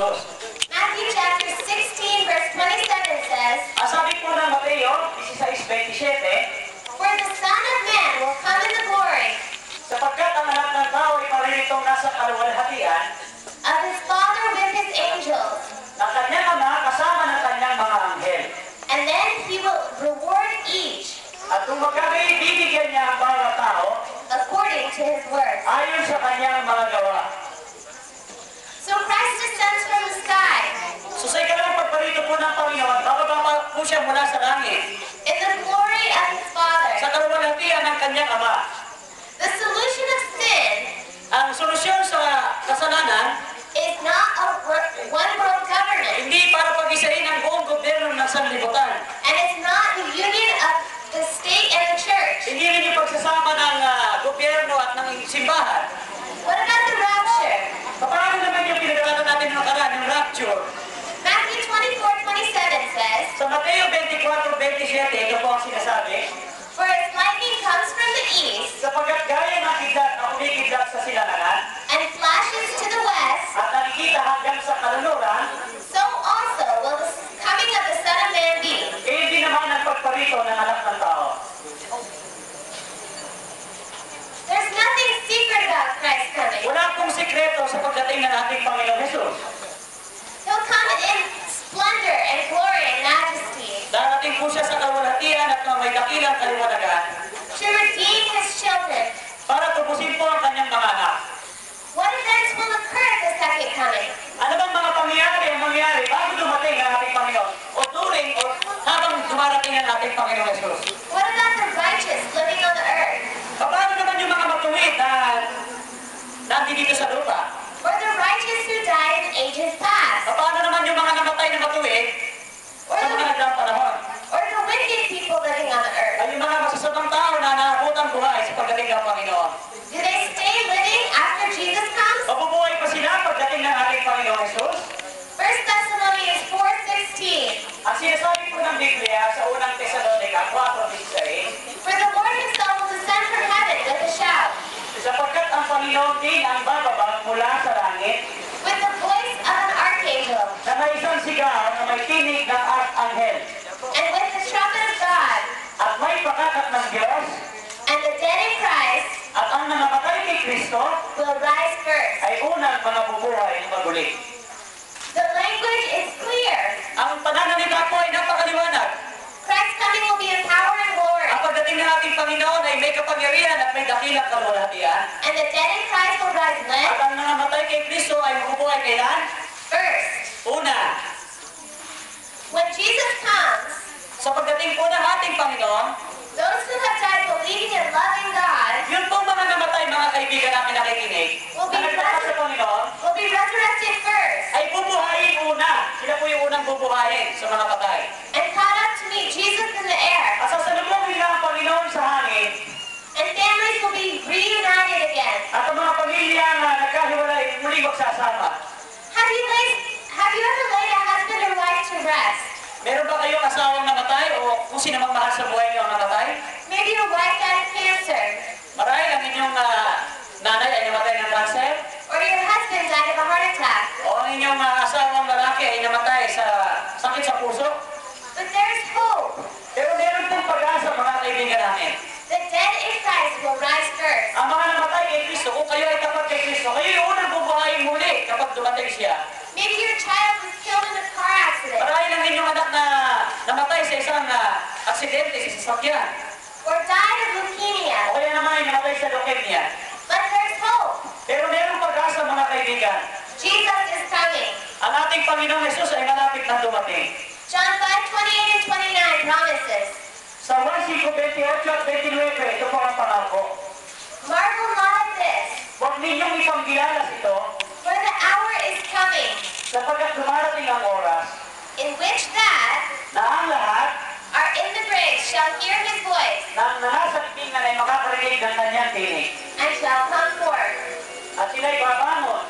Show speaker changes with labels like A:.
A: Matthew chapter 16 verse 27 says,
B: Sabi po ng Mateo 16:27,
A: "For the Son of Man will come in the glory
B: sapagkat ang anak ng tao ay paririto nasa kaluwalhatian
A: of his Father with his angels,
B: ng kanyang ama kasama ng kanyang mga anghel.
A: and then he will reward each
B: At kung magkabay, bibigyan niya ang bawat tao
A: according to his works."
B: ayon sa kanyang mga gawa.
A: So Christ descends from the sky
B: So sa ikalawang pagparito po ng Panginoon, bababa po siya mula sa langit
A: in the glory of his Father.
B: sa kaluwalhatian ng kanyang ama.
A: The solution of sin
B: Ang solusyon sa kasalanan,
A: is not one world government,
B: hindi para pag-isahin ang buong gobyerno ng sanlibutan.
A: and it's not the union of the state and the church.
B: Hindi rin yung pagsasama ng gobyerno at ng simbahan.
A: What about the rapture?
B: Paano naman yung pinag-aralan natin ng nakaraan, yung rapture?
A: Matthew 24:27 says,
B: Sa Mateo 24:27, ito po ang sinasabi,
A: "For as lightning comes from the east
B: sapagkat gaya ng kidlat na kumikidlat sa silanganan
A: and flashes to the west,
B: at nakikita hanggang sa kaluluran,
A: so also will the coming of the Son of Man be."
B: hindi naman ang pagparito ng anak ng tao.
A: There's nothing secret about Christ's coming.
B: Wala pong sikreto sa pagdating ng ating Panginoon Jesus.
A: He'll come in splendor and glory and majesty
B: Darating po siya sa kaluwalhatian at may dakilang kaliwanagan
A: to redeem his children.
B: para tubusin po ang kanyang mga anak.
A: What events will occur at the second coming?
B: Ano bang mga pangyayari ang mangyayari bago dumating ang ating Panginoon? O during o habang dumarating ang ating Panginoon Jesus?
A: What about the righteous living on the earth?
B: Paano naman yung mga matuwid na nandito sa lupa?
A: Or the righteous who died in ages past?
B: Paano naman yung mga namatay na matuwid
A: Or
B: sa mga
A: the,
B: nagdaang panahon?
A: or the wicked people living on the earth?
B: Ay yung mga masasamang tao na nakakutang buhay sa pagdating ng Panginoon.
A: Do they stay living after Jesus comes?
B: Mabubuhay pa sila pagdating ng ating Panginoon Jesus?
A: 1 Thessalonians 4:16.
B: Ang sinasabi po ng Biblia sa unang Thessalonica 4:16,
A: For the Lord himself will descend from heaven with a shout,
B: sapagkat ang Panginoon din ang bababa mula sa langit
A: with the voice of an archangel,
B: na may isang sigaw na may tinig ng arkanghel,
A: and with the trumpet of God,
B: at may pakakat ng Diyos,
A: and the dead in Christ
B: at ang nangamatay kay Kristo
A: will rise first.
B: ay unang mga bubuhay ng maguli.
A: The language is clear.
B: Ang pananalita po ay napakaliwanag.
A: Christ's coming will be in power and glory,
B: Ang pagdating ng ating Panginoon ay may kapangyarihan at may dakilang kaluwalhatian,
A: and the dead in Christ will rise when?
B: at ang nangamatay kay Kristo ay mabubuhay kailan?
A: First.
B: Una,
A: When Jesus comes,
B: sa pagdating po ng ating Panginoon,
A: those who have died believing and loving God
B: yun pong mga namatay, mga kaibigan namin nakikinig, na nagtakas sa Panginoon,
A: will be resurrected first
B: ay bubuhayin una. Sila po yung unang bubuhayin sa mga patay.
A: and caught up to meet Jesus in the air,
B: At sasalubong nila ang Panginoon sa hangin,
A: and families will be reunited again.
B: at ang mga pamilya na nagkahiwalay muli magsasama.
A: Have you ever laid a husband or wife to rest?
B: Meron ba kayong asawang namatay o kung sino mang mahal sa buhay niyo ang namatay?
A: Maybe your wife died of cancer,
B: Marahil ang inyong nanay ay namatay ng cancer,
A: or your husband died of a heart attack.
B: o ang inyong asawang lalaki ay namatay sa sakit sa puso.
A: But there's hope.
B: Pero meron pong pag-asa, mga kaibigan namin.
A: The dead in Christ will rise first.
B: Ang mga namatay kay Kristo, kung kayo ay tapat kay Kristo, kayo yung unang bubuhayin muli kapag dumating siya.
A: Maybe your child was killed in a car accident,
B: Marahil ang inyong anak na namatay sa isang aksidente sa sasakyan,
A: or died of
B: o
A: leukemia.
B: kaya naman ay namatay sa leukemia.
A: But there's hope.
B: Pero meron pag-asa, mga kaibigan.
A: Jesus is coming.
B: Ang ating Panginoong Jesus ay malapit na dumating.
A: John 5:28 and 29 promises,
B: Sa 1:28 at 29, ito po ang pangako.
A: "Marvel not at this,
B: Huwag ninyong ipanggilalas ito,
A: for the hour is coming,
B: sapagkat dumarating ang oras
A: in which that
B: na ang lahat
A: are in the grave shall hear his voice,
B: ng nasa libingan ay makakarinig ng kanyang tinig.
A: and shall come forth.
B: At sila'y babangon